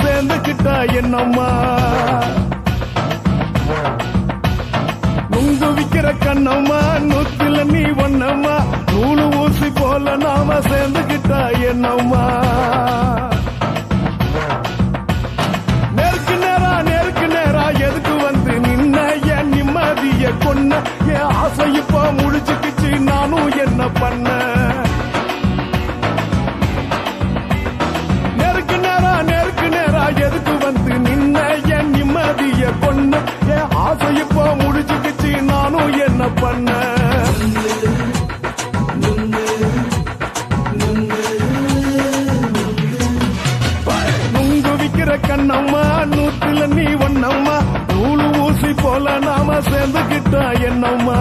சேர்ந்துக்கிட்டா என்னம்மா நுங்கு விக்கிற கண்ணம்மா நூத்துல நீ ஒன்னம்மா நூலு ஊசி போல நாம சேர்ந்துக்கிட்டா என்னம்மா நேருக்கு நேரா எதுக்கு வந்து நின்ன என் நிம்மதிய கொன்ன என் ஆசை இப்ப முடிச்சுக்கிச்சு நானும் என்ன பண்ண நேருக்கு நேரா எதுக்கு வந்து நின்ன என் நிம்மதிய கொன்ன என் ஆசை இப்ப முடிச்சுக்கிச்சு நானும் என்ன பண்ண நுங்கு விக்கிற கண்ணம்மா நூத்துல நீ ஒன்னம்மா நூலு ஊசி போல நாம சேர்ந்துக்கிட்டா என்னம்மா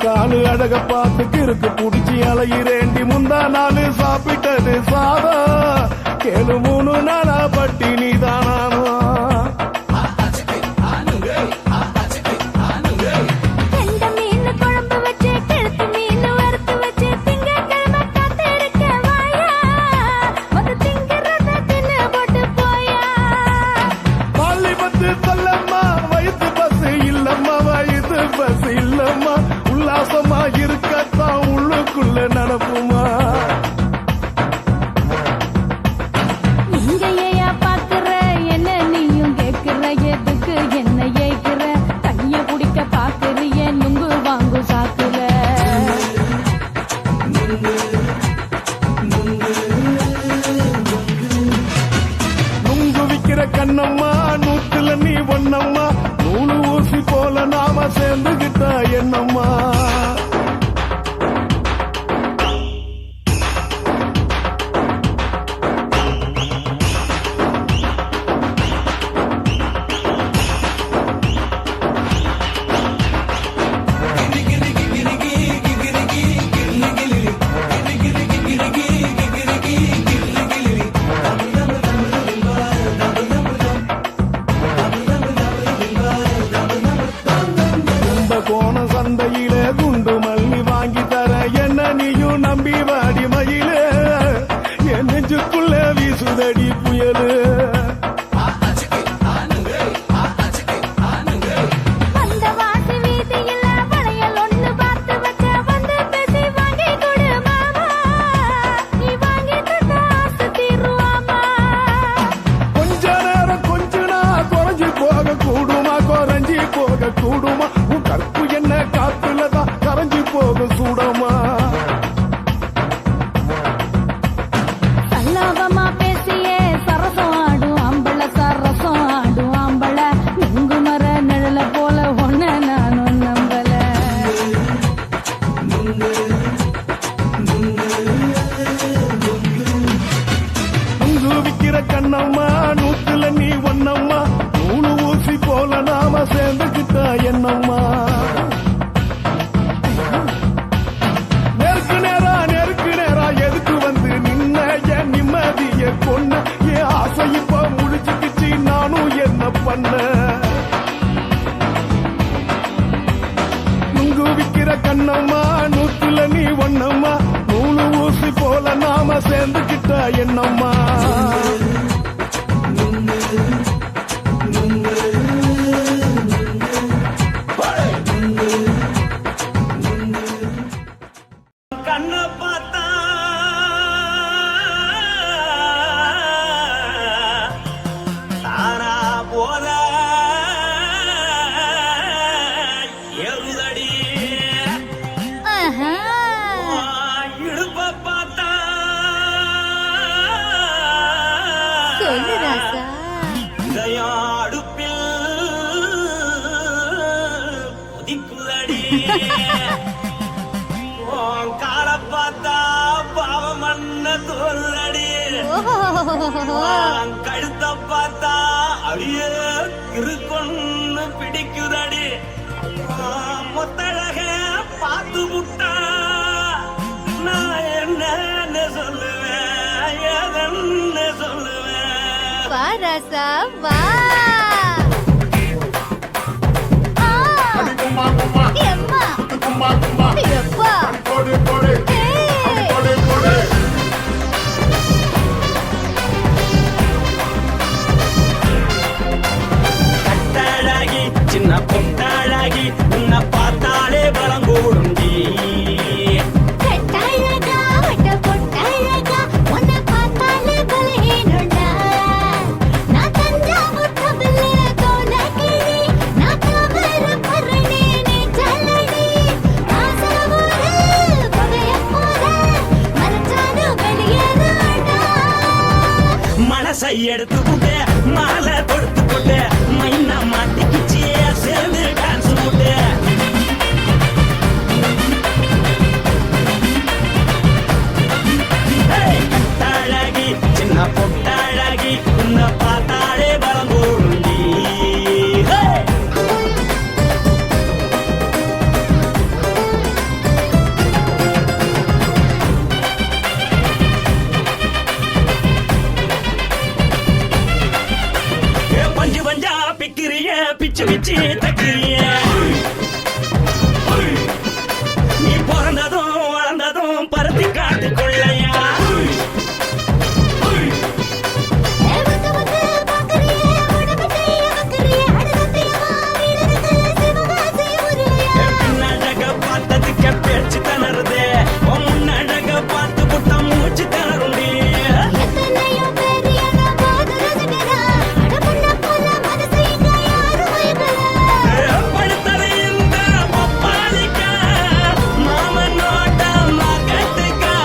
காலு அழக பார்த்து கிறுக்கு புடிச்சி அலையிறேண்டி முந்தா நாலு சாப்பிட்டது சாதா கேளு 3 நாளா பட்டினி தானானோ உல்லாசமா இருக்கத்தான் உள்ளுக்குள்ள நடப்புமா நீங்க பாக்குற என்ன நீயும் கேட்கிற எதுக்கு என்ன ஏய்க்கிற தண்ணிய குடிக்க பாக்குறிய நுங்கு வாங்கு சாக்குல நுங்கு விக்கிற கண்ணம்மா நூத்துல நீ ஒன்னம்மா நூலு ஊசி போல நாம சேர்ந்துகிட்டா என்னம்மா சந்தையில குண்டு மல்லி வாங்கி தர என்ன நீயும் நம்பி வாடி மயில என் நெஞ்சுக்குள்ள வீசுதடி புயலு கொஞ்ச நேரம் கொஞ்சனா குறைஞ்சி போக கூடுமா குறைஞ்சி போக கூடுமா உன் கற்பு என்ன காத்துலதான் கரைஞ்சி போக சூடமா சல்லாபமா பேசியே சரசம் ஆடும் ஆம்பள சரசம் ஆடும் ஆம்பள நுங்கு மர நிழல போல ஒன்ன நானும் நம்பல நுங்கு விக்கிற கண்ணம்மா நூத்துல நீ ஒன்னம்மா நூலு ஊசி போல நாம சேர்ந்துக்கிட்டா என்னம்மா நேருக்கு நேரா எதுக்கு வந்து நின்ன என் நிம்மதிய கொன்ன என் ஆசை இப்ப முடிச்சுக்கிச்சு நானும் என்ன பண்ண நுங்கு விக்கிற கண்ணம்மா நூத்துல நீ ஒன்னம்மா நூலு ஊசி போல நாம சேர்ந்துக்கிட்டா என்னம்மா கால பார்த்தா கழுத்த பார்த்தா அப்படியே இருக்குன்னு பிடிக்குதடி மொத்தழக பார்த்து விட்டா நான் என்ன சொல்லுவேன் எதன்னு சொல்லுவேன் வா ராசா வா கும்மா கும்மா எம்மா கும்மா கும்மா எப்பா போடு போடு ஏய் போடு போடு கட்டழகி சின்ன பொட்டழகி உன்னை பார்த்தாலே பலம் கூடுண்டி கட்டழகா வட்ட பொட்டழகா உன்னை பார்த்தாலே பலஹீனண்டா நான் தஞ்சாவூர் கபில கோலகிரி நான் கவர பரணி நீ சல்லடி ஆசவூர் பகைய போல மனசான வெளியேறாடா மனசை எடுத்து விட்டு மாலை கொடுத்து போட்டு மைனா மாட்டிக்கிச்சு சேர்ந்து டான்ஸ் போட்டு கட்டழகி சின்ன பொட்டழகி உன்னை பார்த்தாலே பலம் கூடுண்டி பஞ்சு பஞ்சா பிக்கிறிய பிச்சு பிச்சு தக்கிறிய நீ பிறந்ததும் வளர்ந்ததும் பருத்தி காட்டு கொள்ளையா வந்து வந்து பாக்கறியே உடம்பு செய்ய வக்கறியே அடசத்தியமா வீரருக்கு சிவகாசி உருளையா பின்னழக பார்த்ததுக்கு பேச்சு தளருது முன்னழக பார்த்து புட்ட மூச்சு தளருண்டி எத்தனையோ பேர் என்ன போது ரசிக்கிறா அடமுள்ள போல மனசை இங்க யாரும் வைக்கல படுத்தது இந்த பப்பாளிக்கா மாமன் நோட்ட மகட்டுக்கா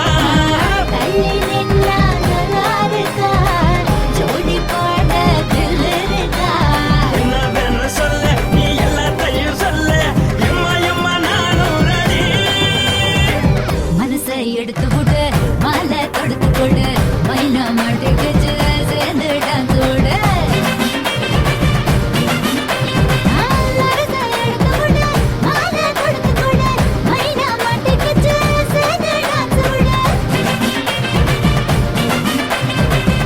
கள்ளி நின்னா நல்லா இருக்கா ஜோடி போட தில் இருக்கா என்னவென்னு சொல்ல நீ எல்லாத்தையும் சொல்ல எம்மா எம்மா நானும் ரெடி மனசை எடுத்து விடு மாலை தொடுத்து கொடு மைனா மாட்டுக்குச்சு சேர்ந்து டான்ஸ் விடு மனசை எடுத்து விடு மாலை தொடுத்து கொடு மைனா மாட்டுக்குச்சு சேர்ந்து டான்ஸ் விடு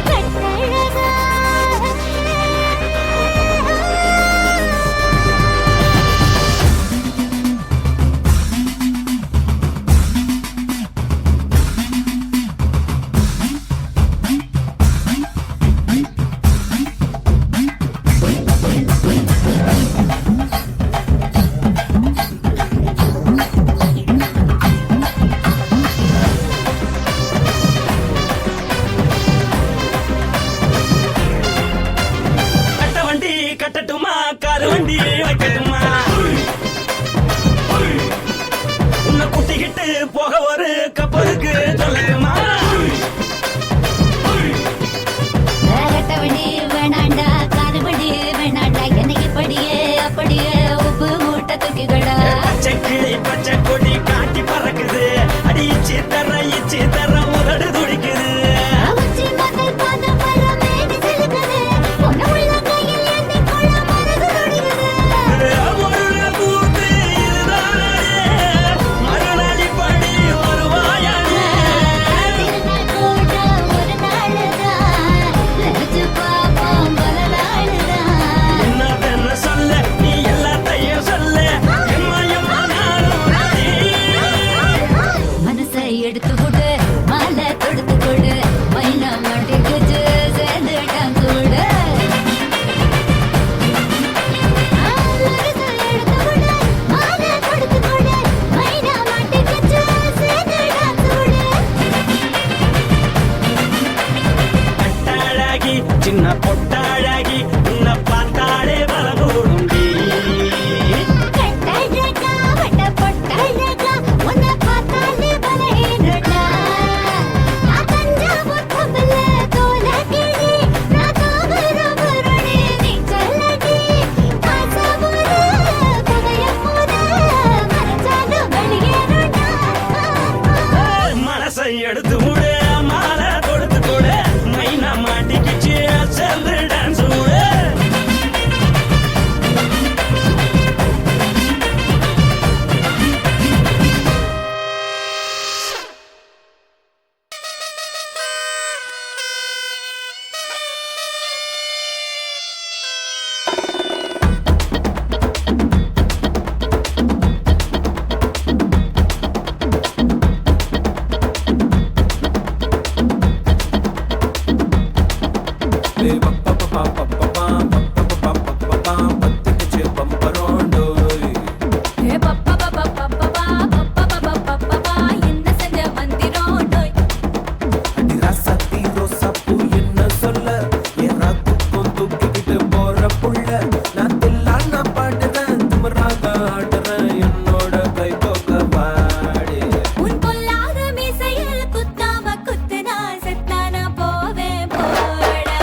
கட்டழகா கட்ட வண்டி கட்டட்டுமா காரு வண்டி வைக்கட்டுமா உன்னை கூட்டிக்கிட்டு போக ஒரு கப்பலுக்கு சொல்லட்டுமா வேலட்டவனி வேணாண்டா காதுபடி வேணாண்டா என்னைக்கு படியே அப்படியே உப்பு மூட்டை தூக்கிக்கடா பச்சை கிளி பச்சை கொடி காட்டி பறக்குது அடி இச்சி தர உதடு துடிக்குது உச்சி மகள் பாத பர மேடி செலுக்குது பொண்ணு உள்ள கையில் ஏந்தி கொள்ள மனசு துடிக்குது ஒரு கூத்து இதுதானே மறுநாளி படி வருவாயானே திருநாள் கூட ஒரு நாளுதான் நினைச்சு பாப்போம் பல நாளுதான் என்னவென்னு சொல்ல நீ எல்லாத்தையும் சொல்ல எம்மா எம்மா நானும் ready. மனசை எடுத்து விடு மாலை தொடுத்து கொடு மைனா மாட்டிக்குச்சு சேர்ந்து டான்ஸ் விடு மனசை எடுத்து விடு மாலை தொடுத்து கொடு மைனா மாட்டிக்குச்சு சேர்ந்து டான்ஸ் விடு கட்டழகி சின்ன பொட்டழகி உன்னை பார்த்தாலே பலகூடுண்டி கட்டழகா வட்ட பொட்டழகா உன்னை பார்த்தாலே பலஹீனடா நான் தஞ்சாவூர் கபில கோலகிரி நான் கவர பரணி நீ சல்லடி ஆசவூர் பகைய போல மனசான வெளியேறாடா மனசை எடுத்து விடு மாலை தொடுத்து கொடு மைனா சேர்ந்து டான்ஸ் ஏ பப்பா பப்பா பப்பா பப்பா பப்பா பப்பா என்ன செஞ்ச மந்திரம் டோய் உன் பொல்லாத மீசையில் குத்தாம குத்துனா செத்தானா போவேன் போடா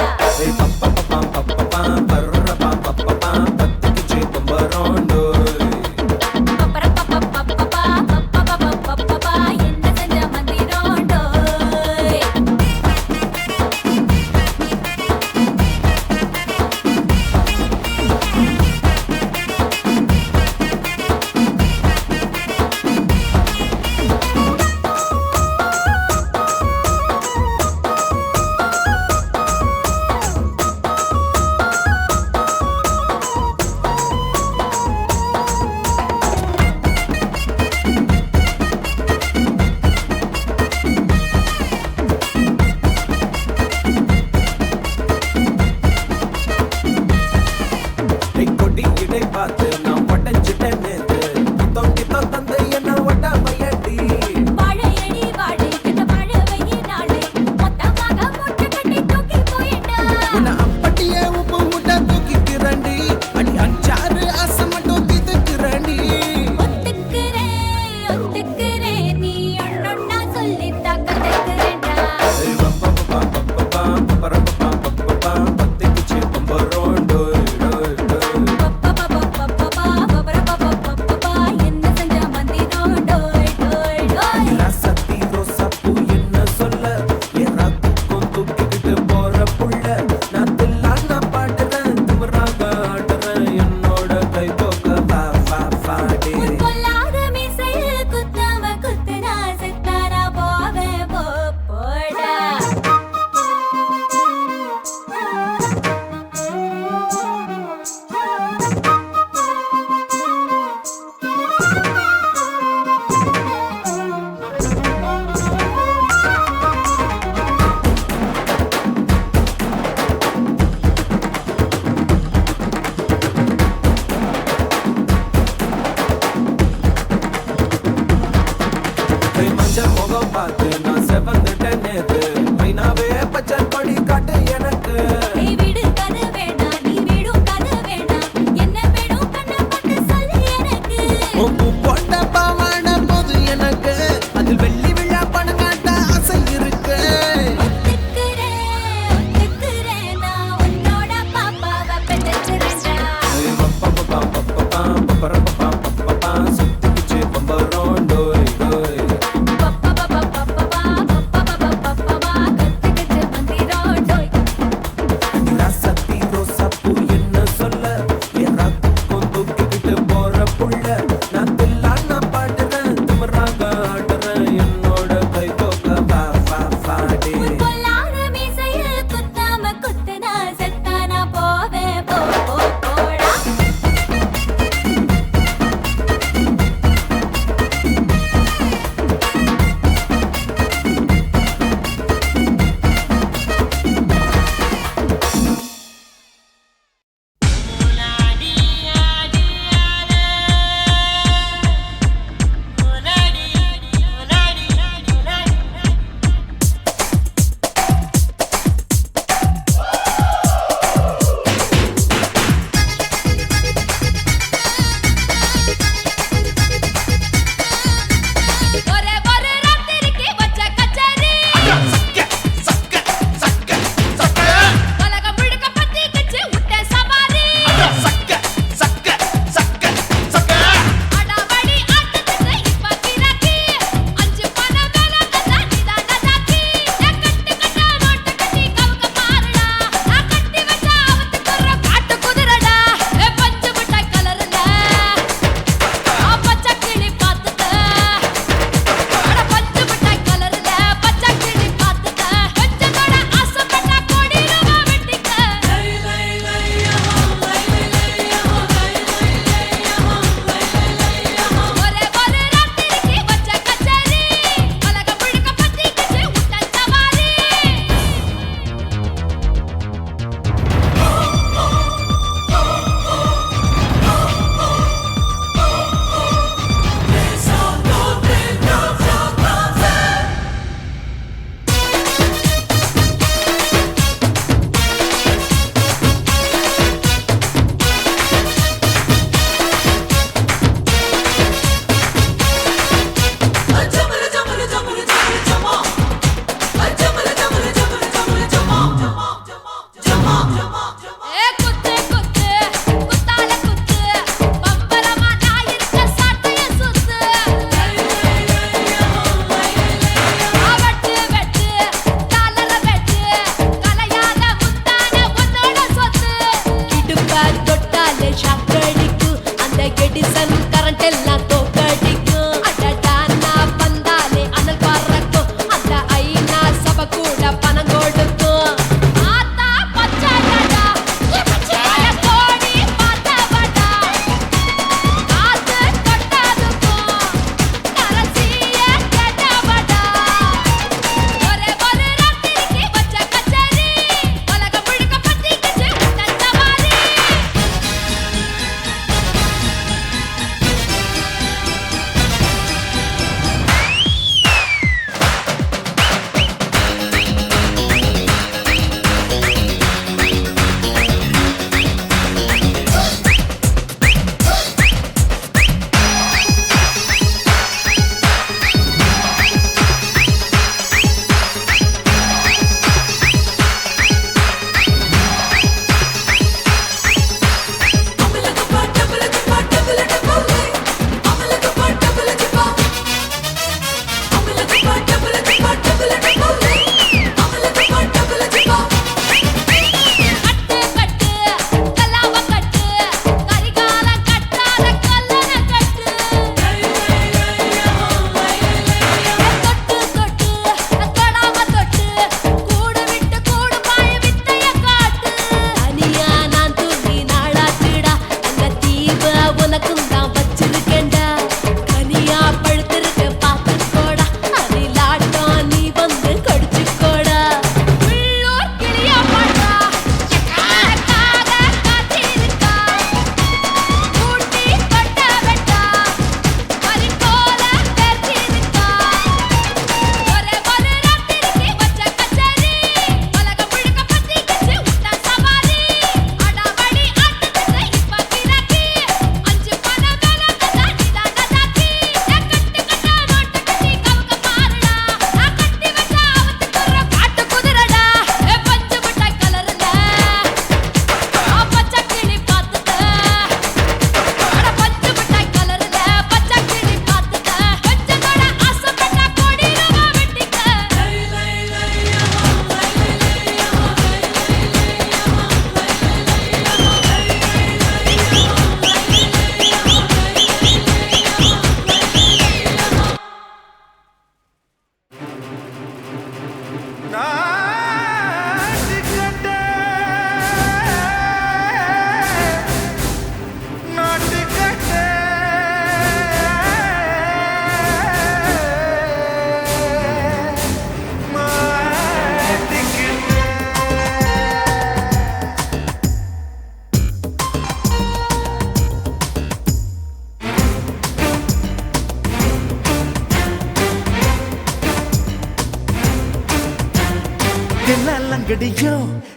லங்கடியோ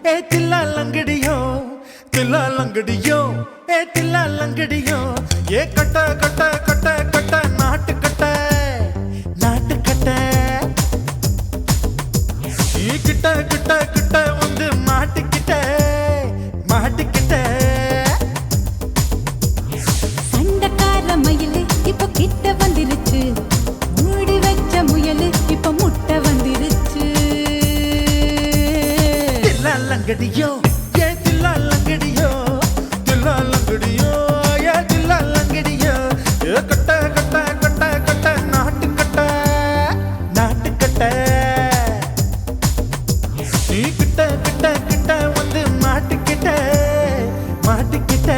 ஏ தில்லா லங்கடியோ தில்லா லங்கடியோ ஏ தில்லா லங்கடியோ ஏ கட்ட கட்ட கட்ட கட்ட நாட்டு கட்ட நாட்டு கட்ட நீ கிட்ட கிட்ட கிட்ட வந்து மாட்டிக்கிட்ட மாட்டிக்கிட்ட சண்டக்கார மயிலு இப்ப கிட்ட வந்துருச்சு மூடி வச்ச முயலு இப்ப முட்டை வந்துருச்சு தில்லா லங்கடியோ ஏ தில்லா லங்கடியோ தில்லா லங்கடியோ ஏ தில்லா லங்கடியோ ஏ கட்ட கட்ட கட்ட கட்ட நாட்டு கட்ட நாட்டு கட்ட நீ கிட்ட கிட்ட கிட்ட வந்து மாட்டிக்கிட்ட மாட்டிக்கிட்ட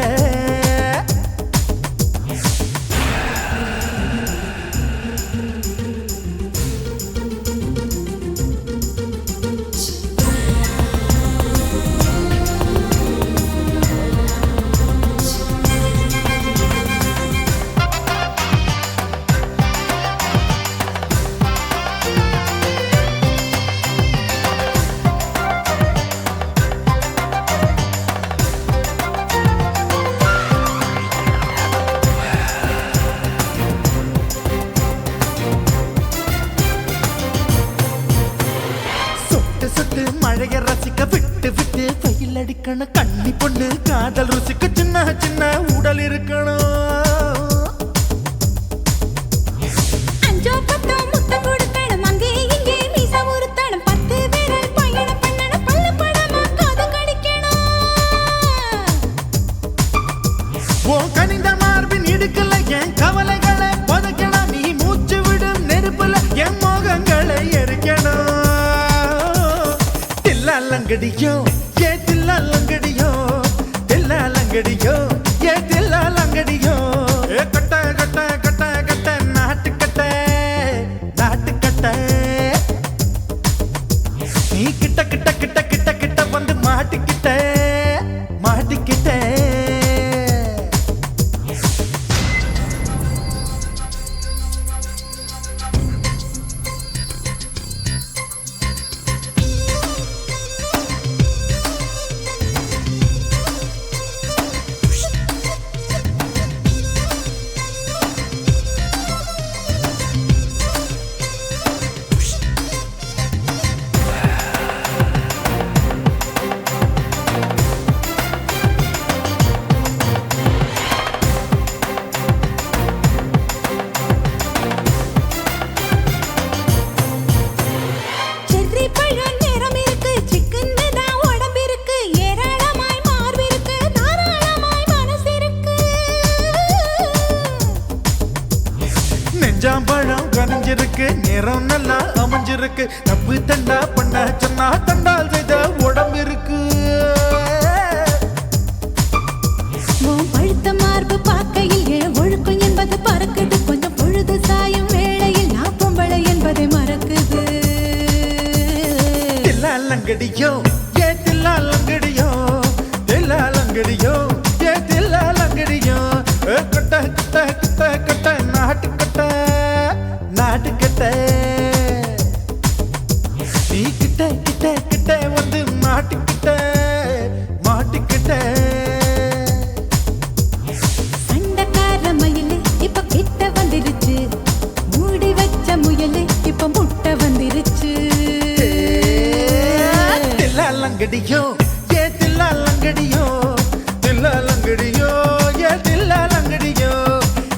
சொட்டு சொட்டு மழைய ரசிக்க விட்டு விட்டு வெயில் அடிக்கணும் கண்ணி பொண்ணு காதல் ருசிக்க சின்ன சின்ன உடல் இருக்கணும் அஞ்சோ பத்தோ முத்தம் கொடுக்கணும் அங்கே இங்கே மீசா உருத்தணும் 10 விரல் பயணம் பண்ணணும் பல்ல படமா காது கடிக்கணும் ஓ கனிந்த மார்பின் இடுக்கல என் கவலைகளை புதைக்கணும் நீ மூச்சு விடும் நெருப்புல என் மோகங்களை எரிக்கணும் தில்லா லங்கடியோ ஏ தில்லா லங்கடியோ தில்லா லங்கடியோ ஏ தில்லா லங்கடியோ ஏ கட்ட கட்ட கட்ட கட்ட நாட்டு கட்ட நாட்டு கட்ட நீ கிட்ட கிட்ட கிட்ட கிட்ட கிட்ட வந்து மாட்டிக்கிட்ட மாட்டிக்கிட்ட செர்ரி பழம் நிறம் இருக்கு சிக்கன் தான் உடம்பு இருக்கு ஏராளமாய் மார்பு இருக்கு தாராளமாய் மனசு இருக்கு நெஞ்சாம்பழம் கனிஞ்சிருக்கு நிறம் நல்லா அமைஞ்சிருக்கு தப்பு தண்டா பண்ண சொன்னா தண்டால் செய்த உடம்பு இருக்கு உன் பழுத்த மார்பு பார்க்கையில் என் ஒழுக்கம் என்பது பறக்குது கொஞ்சம் பொழுது சாயும் வேளையில் நான் பொம்பளை என்பதை மறக்குது தில்லா லங்கடியோ ஏ தில்லா லங்கடியோ தில்லா லங்கடியோ ஏ தில்லா லங்கடியோ ஏ கட்ட கட்ட கட்ட கட்ட நாட்டு கட்ட நாட்டு கட்ட நீ கிட்ட கிட்ட கிட்ட வந்து மாட்டிக்கிட்ட மாட்டிக்கிட்ட சண்டக்கார மயிலு இப்ப கிட்ட வந்துருச்சு மூடி வச்ச முயலு இப்ப முட்டை வந்துருச்சு தில்லா லங்கடியோ ஏ தில்லா லங்கடியோ தில்லா லங்கடியோ ஏ தில்லா லங்கடியோ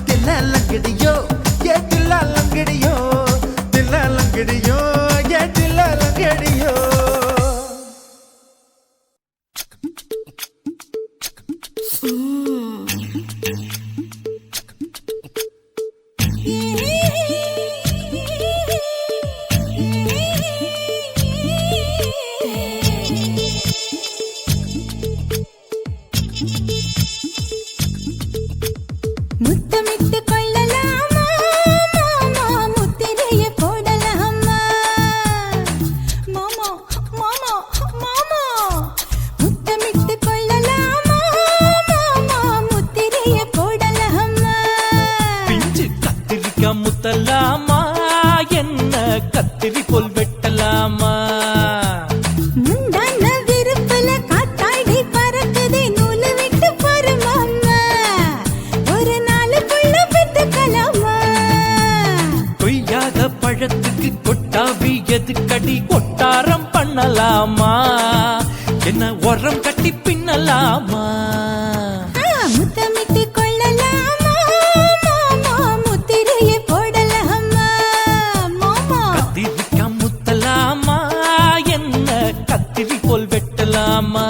தில்லா லங்கடியோ ஏ தில்லா லங்கடியோ தில்லா லங்கடியோ ஏ தில்லா லங்கடியோ முத்தமிட்டு கொள்ளலாமா மாமா முத்திரைய போடலாமா மாமா மாமா மாமா முத்தமிட்டு கொள்ளலாமா மாமா முத்திரைய போடலாமா பிஞ்சு கத்திரிக்காய் முத்தலாமா என்ன கத்திரி போல் வெட்டலாமா முந்தான உரம் கட்டி பின்னலாமா முத்தமிட்டு கொள்ளலாமா மாமா முத்திரையை போடலாமா மாமா கத்திரிக்கா முத்தலாமா என்ன கத்திரி போல் வெட்டலாமா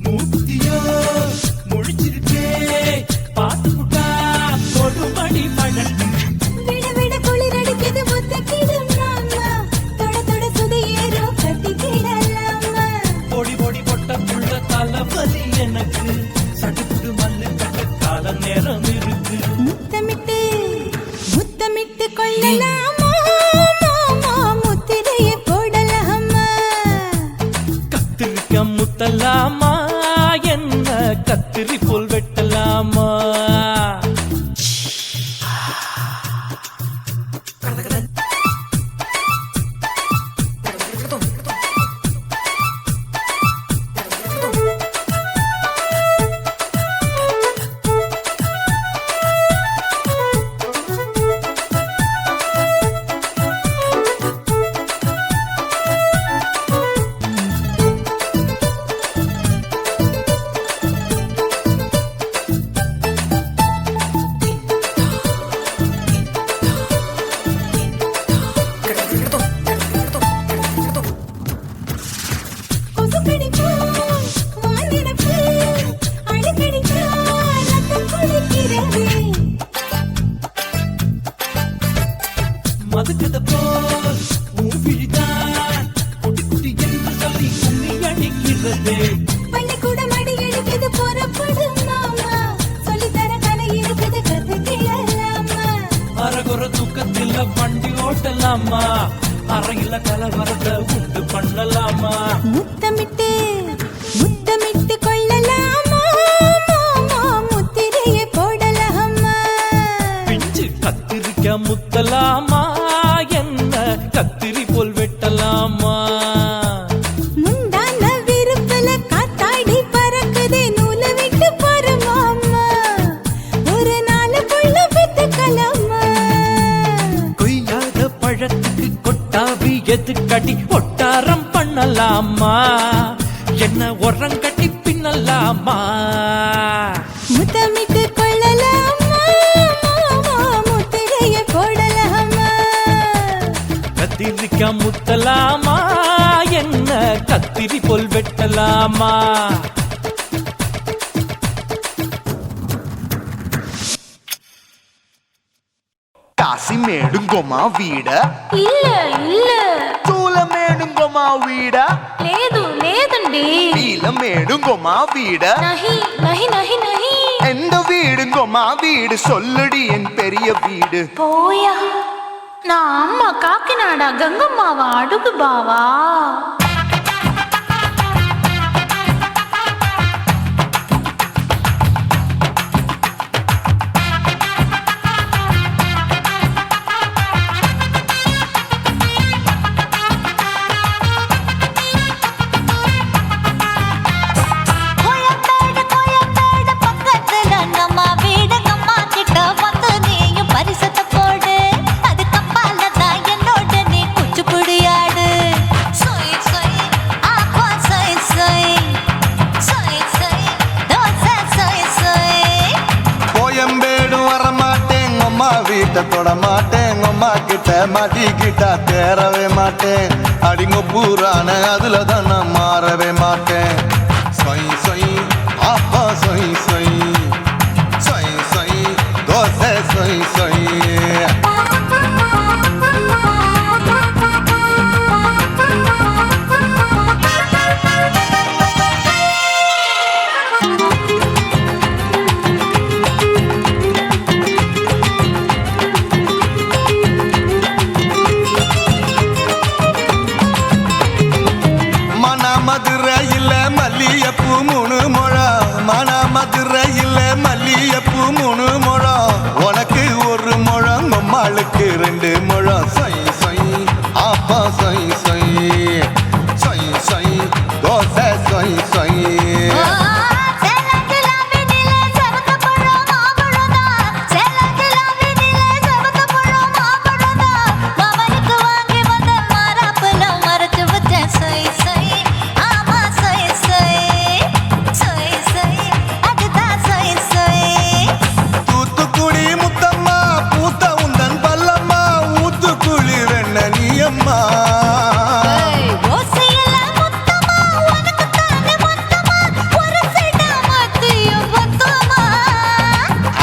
மூத்தியோ முடிச்சிருக்கே பாத்து புட்டா கொடுமடி பழம் விட விட குளிர் அடிக்குது முத்தக்கிடும் மாமா தொட தொட சுதையேறோ கட்டிக்கிடலாமா பொடி பொடி பொட்ட புள்ள தலைவலி எனக்கு சடுக்குடு மல்லு கட்ட கால நேரம் இருக்கு முத்தமிட்டு முத்தமிட்டு கொள்ளலாமா மாமா முத்திரையை போடலாமா கத்திரிக்கா முத்தலாமா என்ன கத்திரி போல் வெட்டலாமா மதுக்கத போல் மூவிழிதான் குட்டி குட்டி என்று சொல்லி கும்மி அடிக்கிறது பள்ளிக்கூடம் அடி எடுக்குது புறப்படும் மாமா சொல்லித்தர கலை இருக்குது கத்துக்கிடலாமா அரகுற தூக்கத்தில் வண்டி ஓட்டலாமா அறையில கலவரத்தை உண்டு பண்ணலாமா முத்தமிட்டு முத்தமிட்டு கொள்ளலாமா மாமா முத்திரையை போடலாமா பிஞ்சு கத்திரிக்கா முத்தலாமா என்ன கத்திரி போல் வெட்டலாமா முந்தான விருப்பல காத்தாடி பறக்குதே நூலை விட்டு போற மாமா ஒரு நாளுக்குள்ள வித்துக்கலாமா கொய்யாத பழத்துக்கு கொட்டாவி எதுக்கடி ஒட்டாரம் பண்ணலாமா என்ன உரம் கட்டி பின்னலாமா முத்தமிட்டு கொள்ளலாமா மாமா முத்திரையை போடலாமா கத்திரிக்கா முத்தலாமா என்ன கத்திரி போல் வெட்டலாமா కాశీమేడుంగోమా వీడ இல்ல இல்ல చూలమేడుంగోమా వీడ లేదు లేదండి నీలమేడుంగోమా వీడ நஹி நஹி நஹி நஹி எந்த வீடுங்கோமா வீடு சொல்லுடி என் பெரிய வீடு போயா நான் அம்மா காக்கிநாடா கங்கம்மாவா அடுகு பாவா கோயம்பேடு பக்கத்துல நம்ம வீடு அம்மா கிட்ட வந்து நீயும் பரிசத்தை போடு அது கப்பால தான் என்னோட நீ குச்சிப்புடியாடு சொய் சொய் ஆப்பா சொய் சொய் சொய் சொய் தோசை சொய் சொய் கோயம்பேடு வரமாட்டேன் அம்மா வீட்டை தொட மாட்டேன் அம்மா கிட்ட மாட்டிக்கிட்டா தேரவே மாட்டேன் அடிங்க பூரான அதுல தான் நான் மாறவே மாட்டேன் சொய் சொய் ஆப்பா சொய் சொய் சொய் சொய் தோசை சொய் சொய் முழம் சொய் சொய் ஆப்பா சொய் சொய் சொய் சொய் தோசை சொய் சொய் தூத்துக்குடி முத்தம்மா பூத்த உந்தன் பல்லம்மா ஊத்துக்குழி வெண்ண நீயம்மா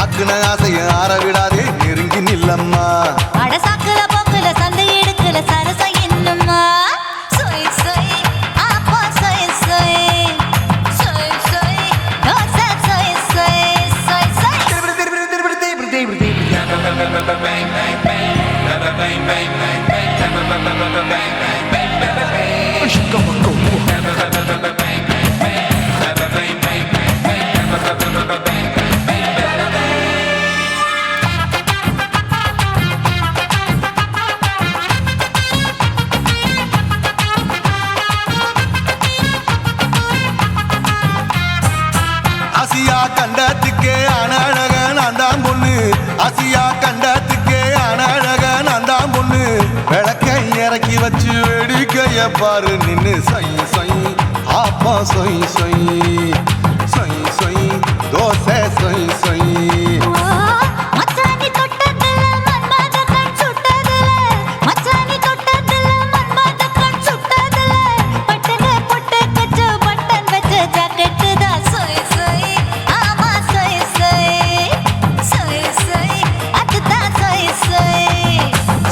அக்குன ஆசைய ஆற விடாதே நெருங்கி நில்லம்மா அடசாக்குல போக்குல சந்தை எடுக்கல சரசம் என்னம்மா சொய் சொய் ஆப்பா சொய் சொய் சொய் சொய் தோசை சொய் சொய் சொய் சொய் ஆசியா கண்டத்துக்கே அனழக நான் தான் பொண்ணு ஆசியா கண்டத்துக்கே அனழக நான் தான் பொண்ணு விளக்கை இறக்கி வச்சு வேடிக்கைய பாரு நின்னு சொய் சொய் ஆப்பா சொய் சொய் சொய் சொய் தோசை சொய் சொய் மச்சானி தொட்டதுல மன்மத கண் சுட்டதுல மச்சானி தொட்டதுல மன்மத கண் சுட்டதுல பட்டன பொட்டு கச்சு பட்டன் வச்ச ஜாக்கெட்டு தான் சொய் சொய் ஆமா சொய் சொய் சொய் சொய் அதுதான் சொய் சொய்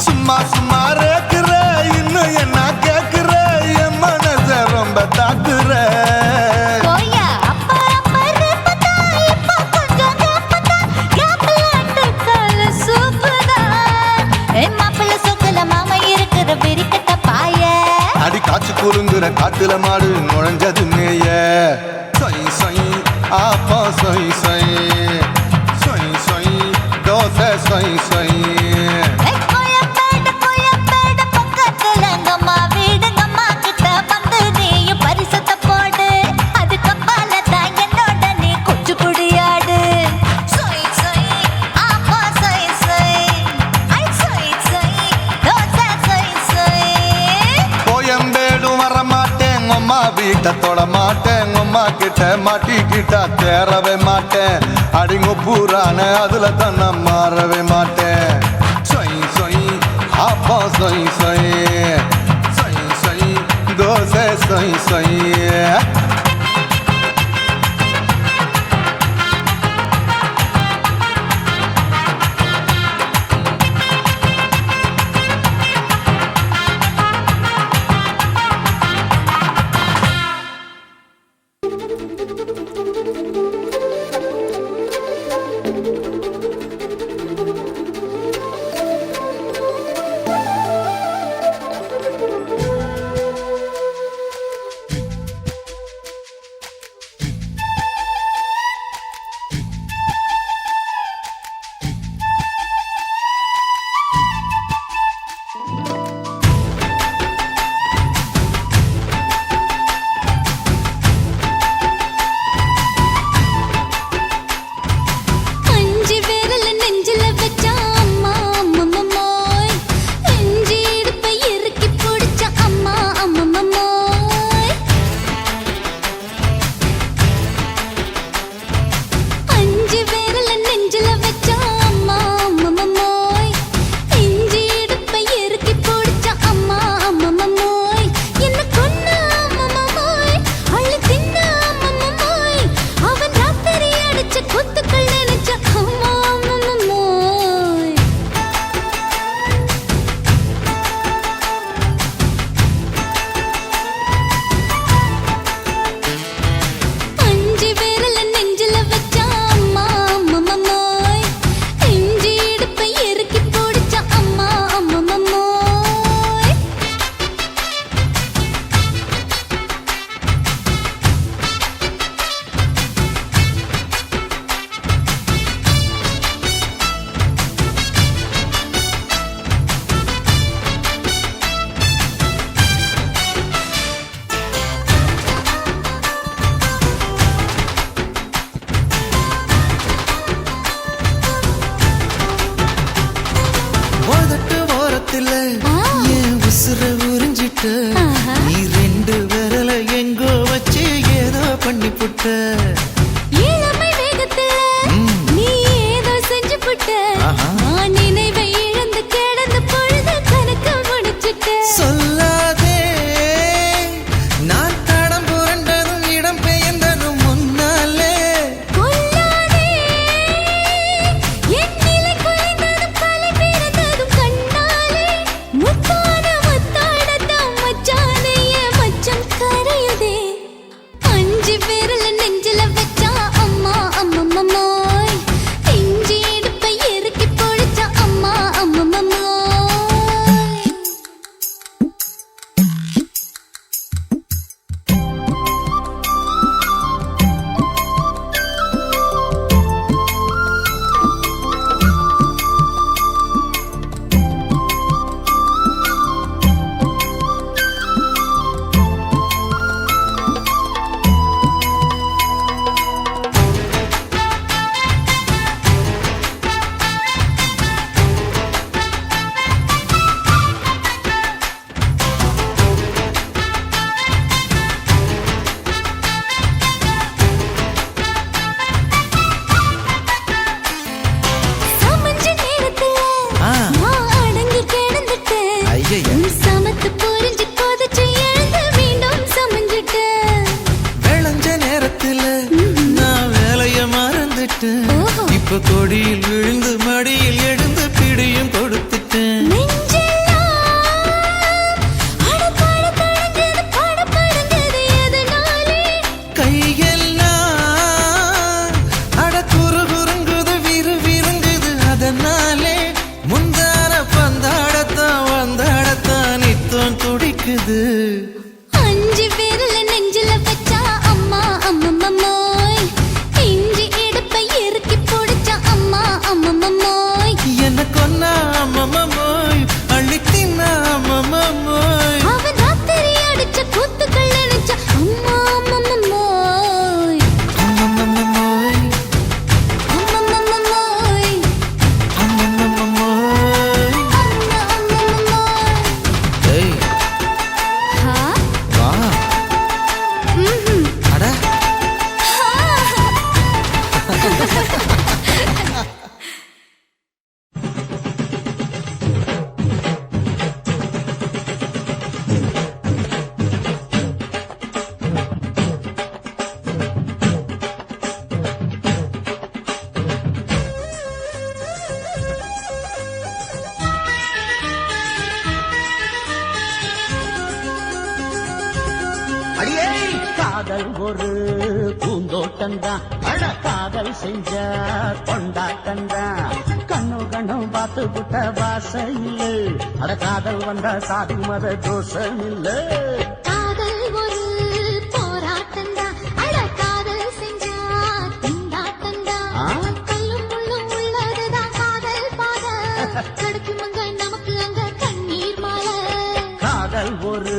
சும்மா சும்மா ரேக்குற இன்னும் என்ன கேக்குற என் மனச ரொம்ப தாக்குற கோயா அப்பா அப்பா ரப்பதா இப்ப கொஞ்சம் ரப்பதா கேப்லாட்டு கால சூப்பரா ஏ மாப்பிள்ள சொக்கல மாமா இருக்கிற வெறிக்கட்ட பாய அடி காய்ச்சி குலுங்குற காட்டுல மாடு நுழைஞ்சது மேய சொய் சொய் ஆப்பா சொய் சொய் சொய் சொய் தோசை சொய் சொய் கோயம்பேடு பக்கத்துல எங்கம்மா வீடு அம்மா கிட்ட வந்து நீயும் பரிசத்தை போடு அது கப்பால தான் என்னோட நீ குச்சி புடியாடு சொய் சொய் ஆப்பா சொய் சொய் ஐ சொய் சொய் தோசை சொய் சொய் கோயம்பேடு வர மாட்டேன் அம்மா வீட்டை தொட மாட்டேன் அம்மா கிட்ட மாட்டிக்கிட்டா தேரவே மாட்டேன் அடிங்க பூரான அதுல தான் நான் மாறவே மாட்டேன் சொய் சொய் ஆப்பா சொய் சொய் சொய் சொய் தோசை சொய் சொய் வேகத்துல என் உசுர உறிஞ்சிட்ட நீ ரெண்டு விரல எங்கோ வச்சு ஏதோ பண்ணி புட்ட இளமை வேகத்துல நீ ஏதோ செஞ்சு புட்ட நான் நினைவை இழந்து கிடந்த பொழுது கணக்கு முடிச்சிட்ட சொல்லாதே நான் தடம் புரண்டதும் இடம் பெயர்ந்ததும் முன்னாலே கொல்லாதே என் நிலை குலைந்ததும் கலை பிறந்ததும் கண்ணாலே முத்தான முத்தாடத்தான் மச்சானே என் மச்சம் கரையுதே அஞ்சு விரல நெஞ்சில வச்சா அம்மா அம்மம்மோய் இஞ்சி இடுப்பை இறுக்கி பொடிச்சா அம்மா அம்மம்மோய் சமஞ்ச நேரத்துல நான் அடங்கி கிடந்துட்டேன் ஐயைய. சமத்து புரிஞ்சு கொதிச்சு எழுந்து மீண்டும் சமஞ்சிட்டேன் விளைஞ்ச நேரத்துல நான் வேலைய மறந்துட்டேன் ஓஹோ. இப்ப கொடியில் விழுந்து மடியில் எழுந்து பிடியும் கொடுத்துட்டேன் நெஞ்செல்லாம் அடபாட தடங்குது படபடங்குது எதனாலே கையெல்லாம் அட குறுகுறுங்குது விறுவிறுங்குது அதனாலே முந்தான பந்தாடத்தான் வந்தாடத்தான் நித்தம் துடிக்குது அஞ்சு விரல நெஞ்சில வச்சா அம்மா அம்மம்மோய் இஞ்சி இடுப்பை இறுக்கி பொடிச்சா அம்மா அம்மம்மோய் என்ன கொன்னா அம்மம்மோய் அள்ளி தின்னா அம்மம்மோய் அவன் ராத்திரி அடிச்ச கூத்துக்கள் நினைச்ச அம்மா அம்மம்மோய் அம்மம்மோய் அம்மம்மோய் அம்மம்மோய் அம்மா அம்மம்மோய் ஏய் ஹா வா ம்ஹும் அட அடியே காதல் ஒரு பூந்தோட்டம்தான் அட காதல் செஞ்ச கொண்டாட்டம்தான் கண்ணு கண்ணு பார்த்து புட்ட வாசையில் அட காதல் வந்த சாதி மத தோஷம் இல்ல காதல் ஒரு போராட்டம்தான் அட காதல் செஞ்சா திண்டாட்டம்தான் கல்லும் முள்ளும் உள்ளதுதான் காதல் பாத கிடைக்குமங்க நமக்கு அங்க கண்ணீர் மாலை காதல் ஒரு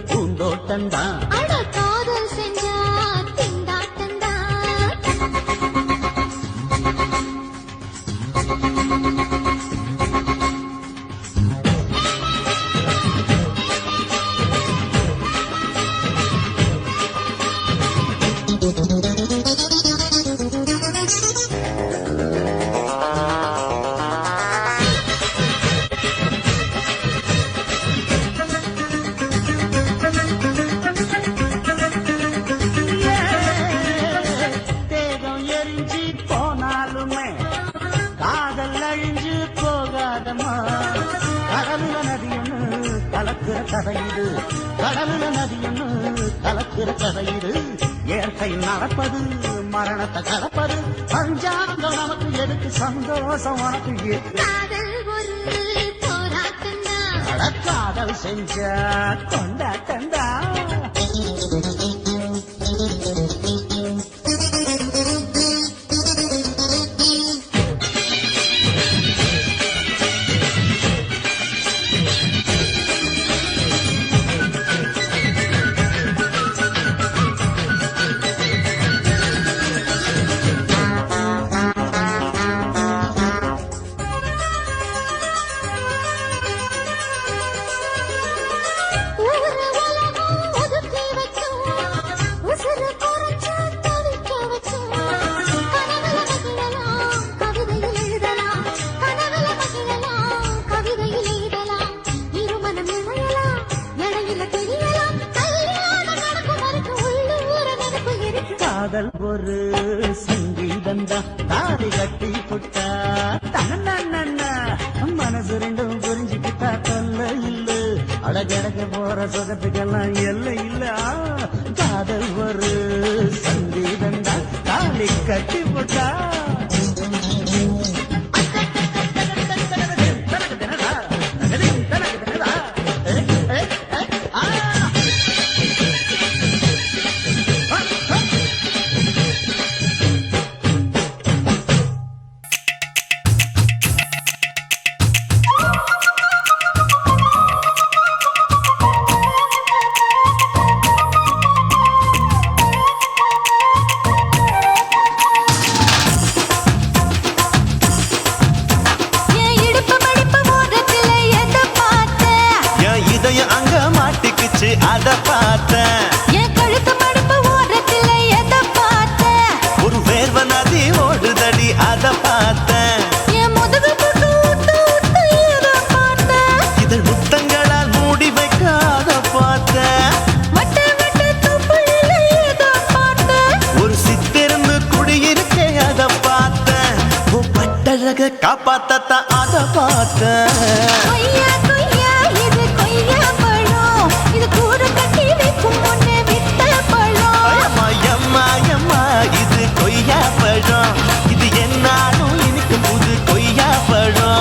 பூந்தோட்டம்தான் அட காதல் செஞ்சா திண்டாட்டம்தான் தேகம் எரிஞ்சு போனாலுமே காதல் அழிஞ்சு போகாதமா கடலுல நதியொன்னு கலக்குற கதையுது கடலுல நதியொன்னு கலக்குற கதையுது இயற்கை நடப்பது மரணத்தை கலப்பது பஞ்சாங்கம் நமக்கு எதுக்கு சந்தோஷம் உனக்கு எதுக்கு? காதல் ஒரு போராட்டம்தான் அட காதல் செஞ்ச கொண்டாட்டந்தா காதல் ஒரு சங்கீதந்தா தாடி கட்டி புட்டா தன்னா மனசு ரெண்டும் புரிஞ்சுக்கிட்டா தொல்ல இல்ல அழகழக போற சுகத்துக்கெல்லாம் எல்லை இல்ல காதல் ஒரு சங்கீதந்தா தாடி கட்டி புட்டா அத பார்த்தேன் என் கழுத்து மடிப்பு ஓரத்துல எதை பார்த்தேன் ஒரு வேர்வ நதி ஓடுதடி அத பார்த்தேன் என் முதுகு போட்டு ஊத்து ஊத்து எதை பார்த்தேன் இதழ் முத்தங்களால் மூடி வைக்க அத பார்த்தேன் வட்ட வட்ட துப்புல எதை பார்த்தேன் ஒரு சித்திருந்து குடியிருக்கே அத பார்த்தேன் உன் பட்டழக காப்பாத்தத்தான் அத பார்த்தேன் கொய்யா கொய்யா இது கொய்யா பழம் இது கூட கட்டி வைக்கும் முன்னே வித்த பழம் அம்மா எம்மா எம்மா இது கொய்யா பழம் இது என்னாலும் எனக்கு புது கொய்யா பழம்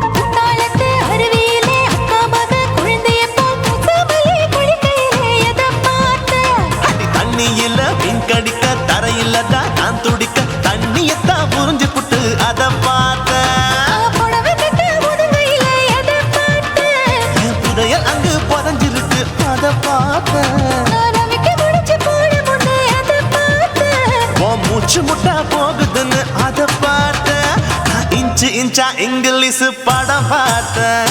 குத்தாலத்து அருவியிலே அக்கா மக குழந்தைய போல் முசாமலே குளிக்கையிலே எதை பார்த்தேன் அடி தண்ணியில மீன் கடிக்க தரையில தான் நான் துடிக்க தண்ணியத்தான் புரிஞ்சு புட்டு அத பார்த்தேன் புடவை கட்ட முதுகையிலே எதை பார்த்தேன் என் புதையல் அங்கு புதஞ்சிருக்கு அத பார்த்தேன் நான் அவிக்க முடிச்சு போட முன்னே எதை பார்த்தேன் உன் மூச்சு முட்டா போகுதுன்னு அத பார்த்தேன் நான் இன்ச்சு இன்ச்சா இங்கிலீஷ் படம் பார்த்தேன்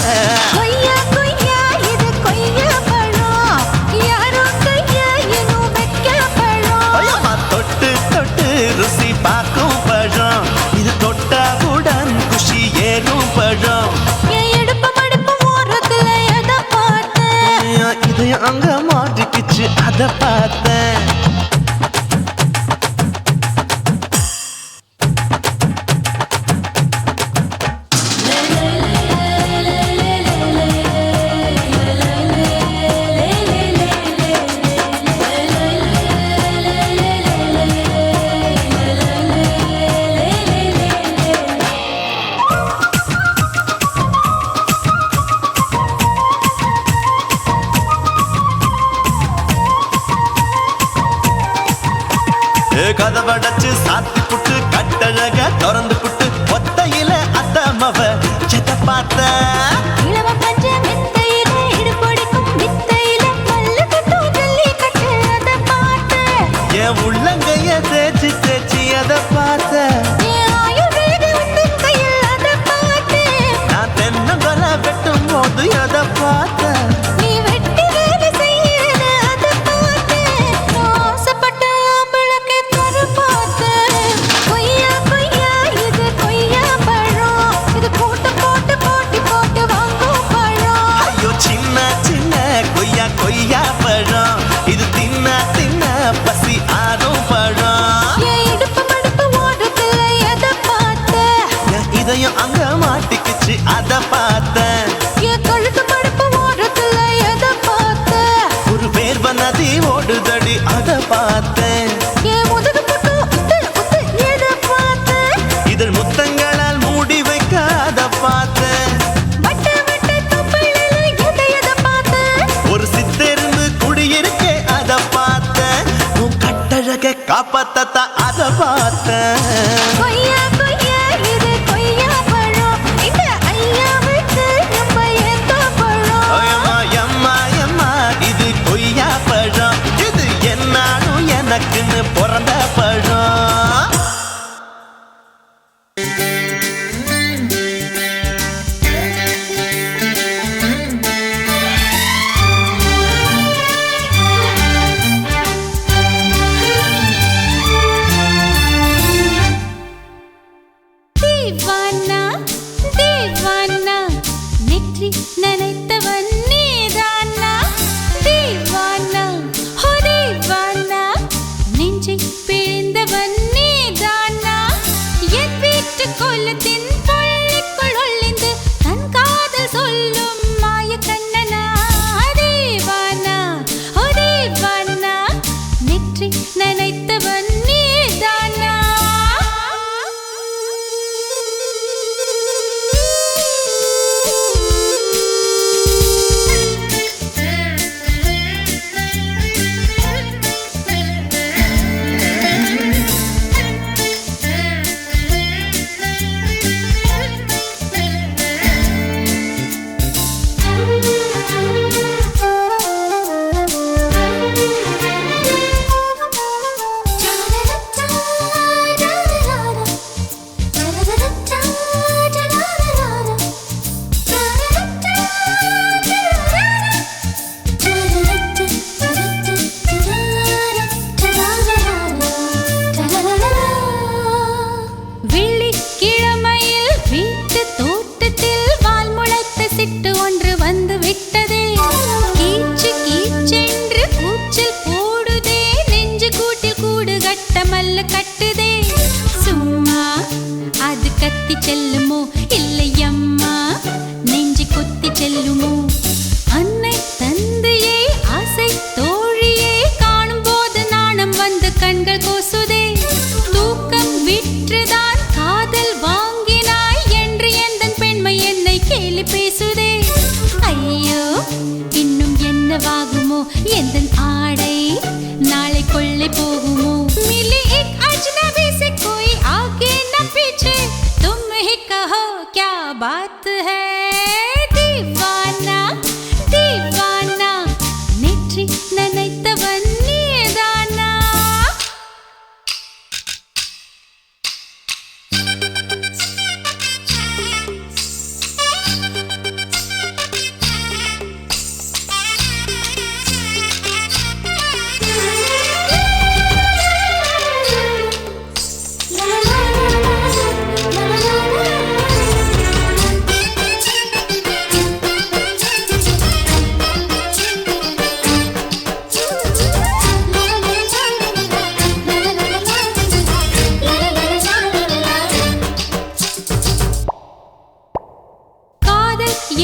கொய்யா கொய்யா இது கொய்யா பழம் யாரோ கையா இன்னும் வைக்க பழம் ஐயம்மா தொட்டு தொட்டு ருசி பார்க்கும் பழம் இது தொட்டவுடன் குஷி ஏறும் பழம் என் இடுப்பு மடுப்பு ஓரத்துல எதை பார்த்தேன் என் இதயம் அங்க மாட்டிக்கிச்சு அத பார்த்தேன் கதவடைச்சு சாத்தி புட்டு கட்டழக திறந்து புட்டு ஒத்தையில அத்தமவ எதை பார்த்த இளவ பஞ்ச மெத்தையில இடுப்பொடிக்கும் வித்தையில மல்லு கட்டும் ஜல்லி கட்டு அதை பார்த்தேன் என் உள்ளங்கைய தேய்ச்சி தேய்ச்சி அதை பார்த்த என் ஆயுர்வேத உந்தன் கையில் அதை பார்த்தேன் நான் தென்னங்கொலை வெட்டும் போது அதை பார்த்த நீ வெட்டி வேலை செய்யறது அதை பார்த்தேன் நான் ஆசைப்பட்ட ஆம்பளுக்கு தர பார்த்தேன் கொய்யா கொய்யா இது கொய்யா பழம் இது போட்டு போட்டு போட்டி போட்டு வாங்கும் பழம் ஐயோ சின்ன சின்ன கொய்யா கொய்யா பழம் இது தின்ன தின்ன பசி ஆறும் பழம் என் இடுப்பு மடுப்பு ஓரத்துல எதை பார்த்தேன் என் இதயம் அங்க மாட்டிக்கிச்சு அத பார்த்தேன் என் கழுத்து மடுப்பு ஓரத்துல எதை பார்த்தேன் ஒரு வேர்வ நதி ஓடுதடி அத பார்த்தேன் என் முதுகு போட்டு உத்து உத்து எதை பார்த்தேன் இதழ் முத்தங்களால் மூடி வைக்க அத பார்த்தேன் வட்ட வட்ட தொப்பையில எதை பார்த்தேன் ஒரு சித்திருந்து குடியிருக்கே அத பார்த்தேன் உன் கட்டழக காப்பாத்தத்தான் அத பார்த்தேன் கொய்யா கொய்யா இது கொய்யா பழம் இந்த ஐயாவுக்கு நம்ம எந்த பழம் ஐயம்மா எம்மா எம்மா இது கொய்யா பழம் இது என்னாலும் எனக்குன்னு பிறந்த பழம் செலவாகுமோ எந்த ஆடை நாளை கொள்ளை போகுமோ मिली एक अजनबी से कोई आगे न पीछे तुम ही कहो क्या बात है दीवाना दीवाना नेற்றி நினைத்தவன் நீதானா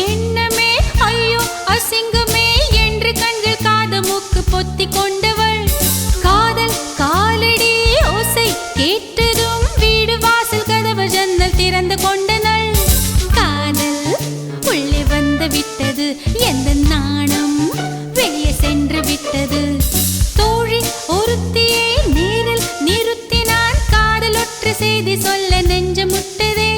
எண்ணமே ஐயோ அசிங்கமே என்று கண்கள் காது மூக்கு பொத்தி கொண்டவள் காதல் காலடி ஓசை கேட்டதும் வீடு வாசல் கதவு ஜன்னல் திறந்து கொண்டனள் காதல் உள்ளே வந்து விட்டது எந்த நாணம் வெளியே சென்று விட்டது தோழி ஒருத்தியை நேரில் நிறுத்தினான் காதல் ஒற்று செய்தி சொல்ல நெஞ்சு முட்டதே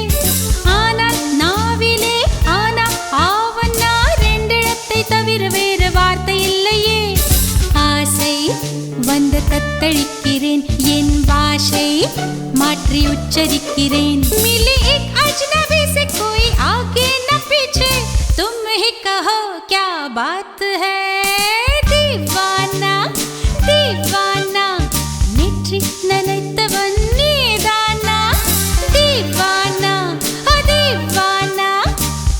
ஆனால் நாவிலே ஆனா ஆவன்னா ரெண்டிடத்தை தவிர வேறு வார்த்தை இல்லையே ஆசை வந்து தத்தளிக்கிறேன் என் பாஷை மாற்றி உச்சரிக்கிறேன் मिली एक अजनबी से कोई आगे न पीछे तुम ही कहो क्या बात है दीवाना दीवाना नेற்றி நினைத்தவன் நீதானா दीवाना दीवाना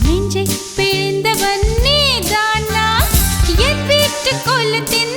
நெஞ்சை பிழிந்தவன் நீதானா என் வீட்டு கோலத்தின்